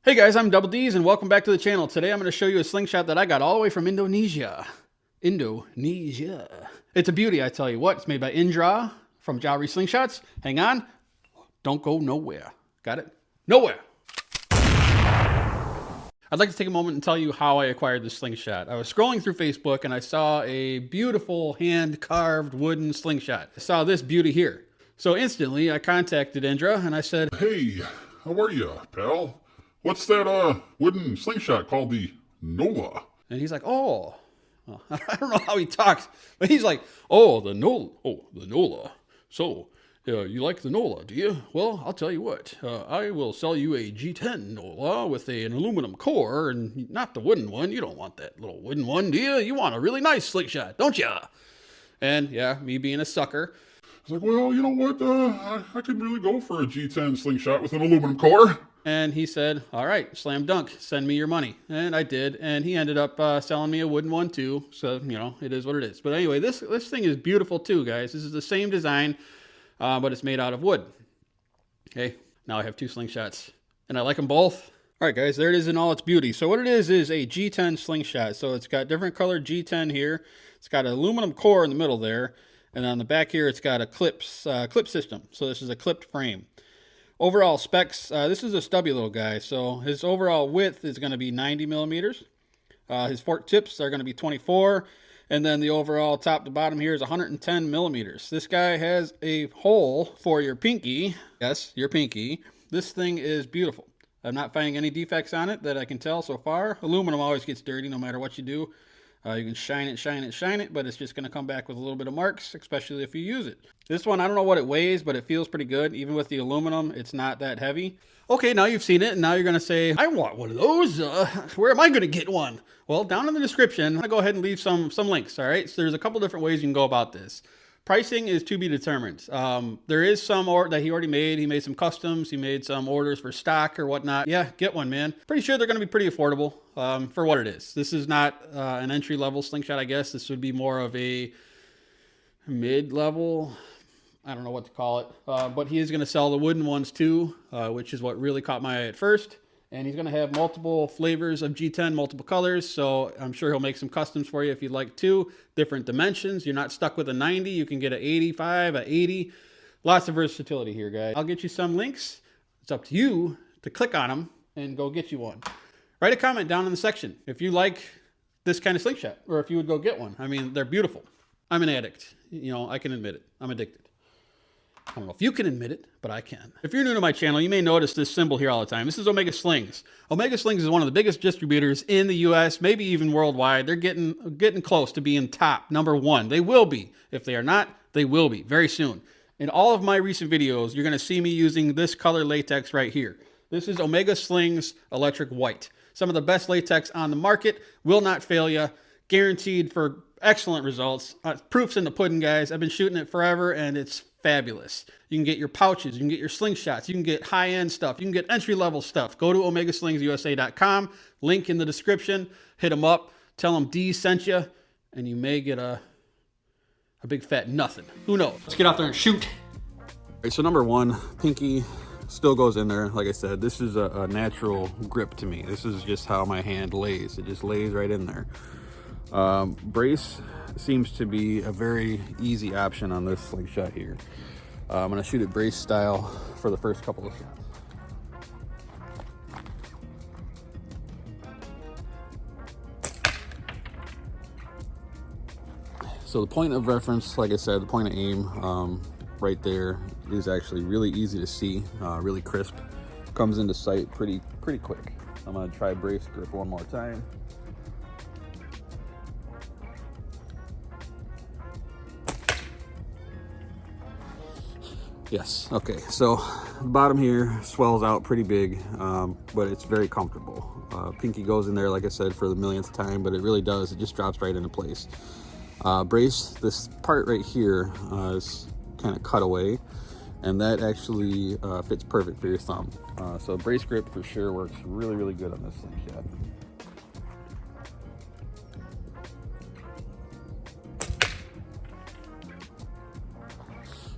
Hey guys, I'm Double D's and welcome back to the channel. Today I'm going to show you a slingshot that I got all the way from Indonesia. It's a beauty, I tell you what. It's made by Indra from Jahrey Slingshots. Hang on. Don't go nowhere. Got it? Nowhere. I'd like to take a moment and tell you how I acquired this slingshot. I was scrolling through Facebook and I saw a beautiful hand-carved wooden slingshot. I saw this beauty here. So instantly I contacted Indra and I said, "Hey, how are you, pal? What's that wooden slingshot called, the NOLA?" And he's like, oh, well, I don't know how he talks, but he's like, oh, the NOLA. Oh, the NOLA. So, you like the NOLA, do you? Well, I'll tell you what. I will sell you a G10 NOLA with an aluminum core and not the wooden one. You don't want that little wooden one, do you? You want a really nice slingshot, don't you? And yeah, me being a sucker. I was like, well, you know what? I could really go for a G10 slingshot with an aluminum core. And he said, all right, slam dunk, send me your money. And I did. And he ended up selling me a wooden one too. So, you know, it is what it is. But anyway, this thing is beautiful too, guys. This is the same design, but it's made out of wood. Okay, now I have two slingshots and I like them both. All right, guys, there it is in all its beauty. So what it is a G10 slingshot. So it's got different colored G10 here. It's got an aluminum core in the middle there. And on the back here, it's got a clip system. So this is a clipped frame. Overall specs, this is a stubby little guy. So his overall width is going to be 90 millimeters. His fork tips are going to be 24. And then the overall top to bottom here is 110 millimeters. This guy has a hole for your pinky. Yes, your pinky. This thing is beautiful. I'm not finding any defects on it that I can tell so far. Aluminum always gets dirty no matter what you do. You can shine it, but it's just going to come back with a little bit of marks, especially if you use it. This one, I don't know what it weighs, but it feels pretty good. Even with the aluminum, it's not that heavy. Okay, now you've seen it, and now you're going to say, I want one of those. Where am I going to get one? Well, down in the description, I'm going to go ahead and leave some links, all right? So there's a couple different ways you can go about this. Pricing is to be determined. There is some that he already made. He made some customs. He made some orders for stock or whatnot. Yeah, get one, man. Pretty sure they're going to be pretty affordable for what it is. This is not an entry-level slingshot, I guess. This would be more of a mid-level. I don't know what to call it. But he is going to sell the wooden ones too, which is what really caught my eye at first. And he's going to have multiple flavors of G10, multiple colors. So I'm sure he'll make some customs for you if you'd like to. Different dimensions. You're not stuck with a 90. You can get an 85, an 80. Lots of versatility here, guys. I'll get you some links. It's up to you to click on them and go get you one. Write a comment down in the section if you like this kind of slingshot or if you would go get one. I mean, they're beautiful. I'm an addict. You know, I can admit it. I'm addicted. I don't know if you can admit it, but I can. If you're new to my channel, you may notice this symbol here all the time. This is Omega Slings. Omega Slings is one of the biggest distributors in the US, maybe even worldwide. They're getting close to being top, #1. They will be. If they are not, they will be very soon. In all of my recent videos, you're going to see me using this color latex right here. This is Omega Slings Electric White. Some of the best latex on the market. Will not fail you. Guaranteed for excellent results. Proof's in the pudding, guys. I've been shooting it forever, and it's fabulous. You can get your pouches, you can get your slingshots, you can get high-end stuff, you can get entry-level stuff. Go to OmegaSlingsUSA.com, link in the description, hit them up, tell them D sent you, and you may get a big fat nothing. Who knows? Let's get out there and shoot. All right, so #1, pinky still goes in there. Like I said, this is a natural grip to me. This is just how my hand lays. It just lays right in there. Brace seems to be a very easy option on this slingshot here. I'm going to shoot it brace style for the first couple of shots. So the point of reference, like I said, the point of aim right there is actually really easy to see, really crisp. Comes into sight pretty quick. I'm going to try brace grip one more time. Yes, okay, so the bottom here swells out pretty big, but it's very comfortable. Pinky goes in there, like I said, for the millionth time, but it really does. It just drops right into place. Brace, this part right here is kind of cut away, and that actually fits perfect for your thumb. So brace grip for sure works really good on this slingshot.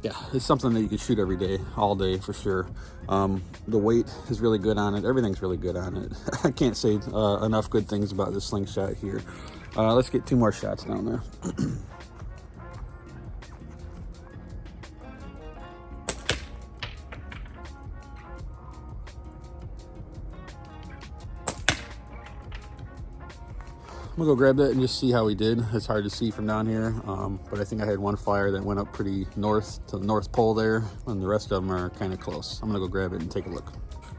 Yeah, it's something that you can shoot every day, all day for sure. The weight is really good on it. Everything's really good on it. I can't say enough good things about this Slingshot here. Let's get 2 more shots down there. I'm gonna go grab that and just see how he did. It's hard to see from down here, but I think I had one fire that went up pretty north to the North Pole there, and the rest of them are kind of close. I'm gonna go grab it and take a look.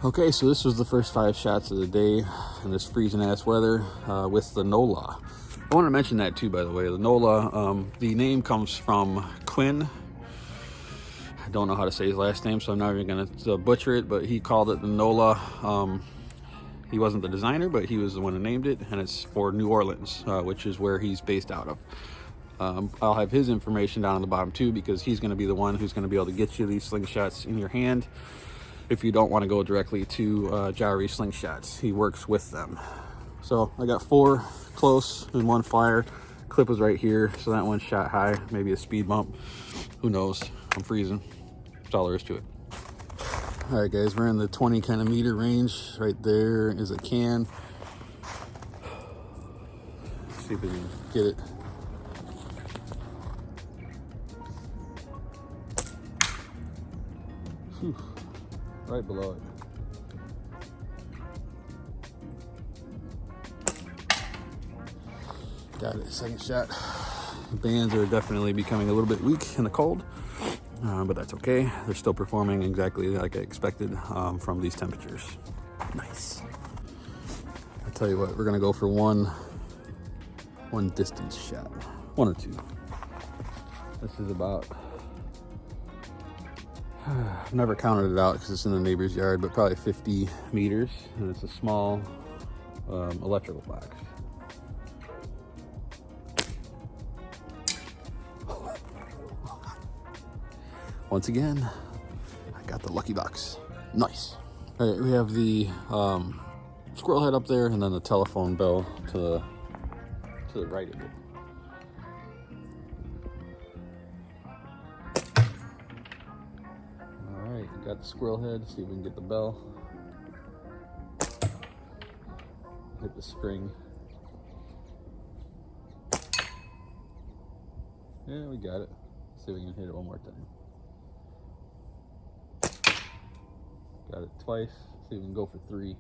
Okay, so this was the first 5 shots of the day in this freezing ass weather with the NOLA. I want to mention that too, by the way. The NOLA, the name comes from Quynh. I don't know how to say his last name, so I'm not even gonna butcher it, but he called it the NOLA. He wasn't the designer, but he was the one who named it, and it's for New Orleans, which is where he's based out of. I'll have his information down on the bottom too, because he's going to be the one who's going to be able to get you these slingshots in your hand if you don't want to go directly to Jahrey Slingshots. He works with them. So I got 4 close and 1 fire. Clip was right here, so that one shot high, maybe a speed bump. Who knows? I'm freezing. That's all there is to it. All right, guys, we're in the 20 kind of meter range. Right there is a can. Let's see if we can get it. Whew. Right below it. Got it, second shot. The bands are definitely becoming a little bit weak in the cold. But that's okay. They're still performing exactly like I expected from these temperatures. Nice. I tell you what, we're gonna go for one distance shot, 1 or 2. This is about, I've never counted it out because it's in the neighbor's yard, but probably 50 meters, and it's a small electrical box. Once again, I got the lucky box. Nice. All right, we have the squirrel head up there, and then the telephone bell to the right of it. All right, got the squirrel head. See if we can get the bell. Hit the spring. Yeah, we got it. See if we can hit it one more time. Got it twice. See if we can go for 3.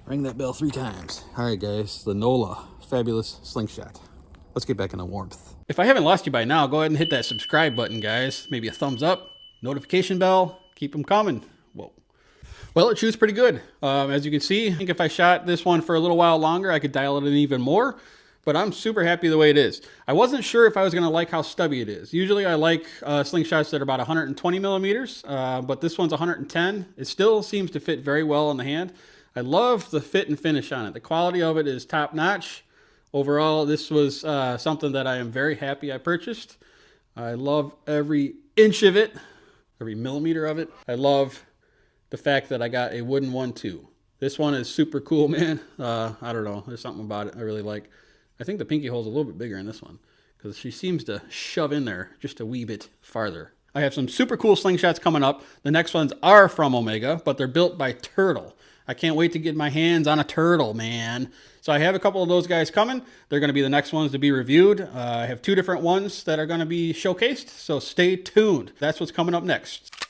Ring that bell 3 times. All right, guys, the NOLA fabulous slingshot. Let's get back in the warmth. If I haven't lost you by now, go ahead and hit that subscribe button, guys. Maybe a thumbs up, notification bell. Keep them coming. Whoa. Well, it shoots pretty good. As you can see, I think if I shot this one for a little while longer, I could dial it in even more. But I'm super happy the way it is. I wasn't sure if I was gonna like how stubby it is. Usually I like slingshots that are about 120 millimeters, but this one's 110. It still seems to fit very well in the hand. I love the fit and finish on it. The quality of it is top notch. Overall, this was something that I am very happy I purchased. I love every inch of it, every millimeter of it. I love the fact that I got a wooden one too. This one is super cool, man. I don't know, there's something about it I really like. I think the pinky hole's a little bit bigger in this one because she seems to shove in there just a wee bit farther. I have some super cool slingshots coming up. The next ones are from Omega, but they're built by Turtle. I can't wait to get my hands on a turtle, man. So I have a couple of those guys coming. They're going to be the next ones to be reviewed. I have 2 different ones that are going to be showcased, so stay tuned. That's what's coming up next.